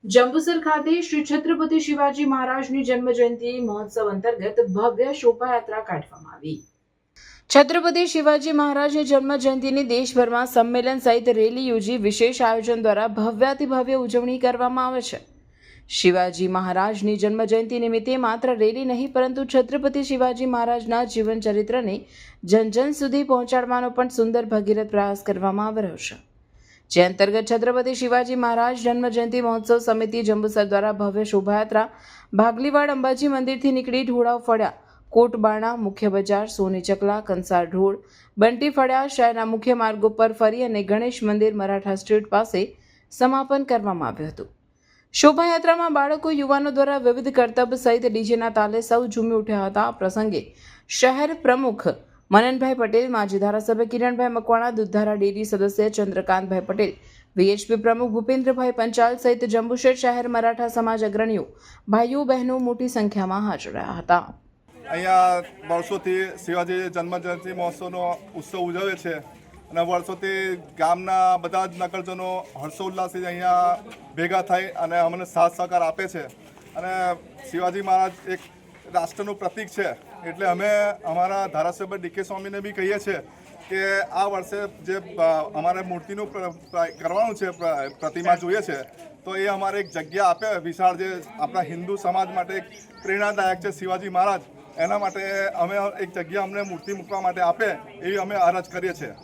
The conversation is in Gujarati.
જંબુસર ખાતે શ્રી છત્રપતિ શિવાજી મહારાજની જન્મજયંતિ મહોત્સવ અંતર્ગત ભવ્ય શોભાયાત્રા કાઢવામાં આવી। છત્રપતિ શિવાજી મહારાજની જન્મજયંતિની દેશભરમાં સંમેલન સહિત રેલી યોજી વિશેષ આયોજન દ્વારા ભવ્યાતિભવ્ય ઉજવણી કરવામાં આવે છે। શિવાજી મહારાજની જન્મજયંતિ નિમિત્તે માત્ર રેલી નહીં પરંતુ છત્રપતિ શિવાજી મહારાજના જીવન ચરિત્રને જન જન સુધી પહોંચાડવાનો પણ સુંદર ભગીરથ પ્રયાસ કરવામાં આવી રહ્યો છે, જે અંતર્ગત છત્રપતિ શિવાજી મહારાજ જન્મજયંતિ મહોત્સવ સમિતિ જંબુસર દ્વારા ભવ્ય શોભાયાત્રા ભાગલીવાડ અંબાજી મંદિરથી નીકળી ઢોળાવ ફળ્યા, કોટબાણા, મુખ્ય બજાર, સોની ચકલા, કંસાર ઢોળ, બંટી ફળ્યા શહેરના મુખ્ય માર્ગો પર ફરી અને ગણેશ મંદિર મરાઠા સ્ટ્રીટ પાસે સમાપન કરવામાં આવ્યું હતું। શોભાયાત્રામાં બાળકો, યુવાનો દ્વારા વિવિધ કરતબ સહિત ડીજેના તાલે સૌ ઝૂમી ઉઠ્યા હતા। આ પ્રસંગે શહેર પ્રમુખ મનનભાઈ પટેલ, માજી ધારાસભ્ય કિરણભાઈ મકવાણા, દૂધધારા ડેરી સદસ્ય ચંદ્રકાંતભાઈ પટેલ, વીએચપી પ્રમુખ ભૂપેન્દ્રભાઈ પંચાલ સહિત જંબુસર શહેર મરાઠા સમાજ અગ્રણીઓ, ભાઈઓ બહેનો મોટી સંખ્યામાં હાજર રહ્યા હતા। અહીંયા વર્ષોથી શિવાજી જન્મજયંતિ મહોત્સવનો ઉત્સવ ઉજવે છે અને વર્ષોથી ગામના બધા જ નગરજનો હર્ષોલ્લાસથી અહીંયા ભેગા થઈ અને અમને સાથ સહકાર આપે છે અને શિવાજી મહારાજ એક રાષ્ટ્રનું પ્રતીક છે, એટલે અમે અમારા ધારાસભ્ય ડીકે સ્વામીને બી કહીએ છીએ કે આ વર્ષે જે અમારે મૂર્તિનું કરવાનું છે, પ્રતિમા જોઈએ છે, તો એ અમારે એક જગ્યા આપે વિશાળ, જે આપણા હિન્દુ સમાજ માટે એક પ્રેરણાદાયક છે શિવાજી મહારાજ, એના માટે અમે એક જગ્યા અમને મૂર્તિ મૂકવા માટે આપે એવી અમે અરજ કરીએ છીએ।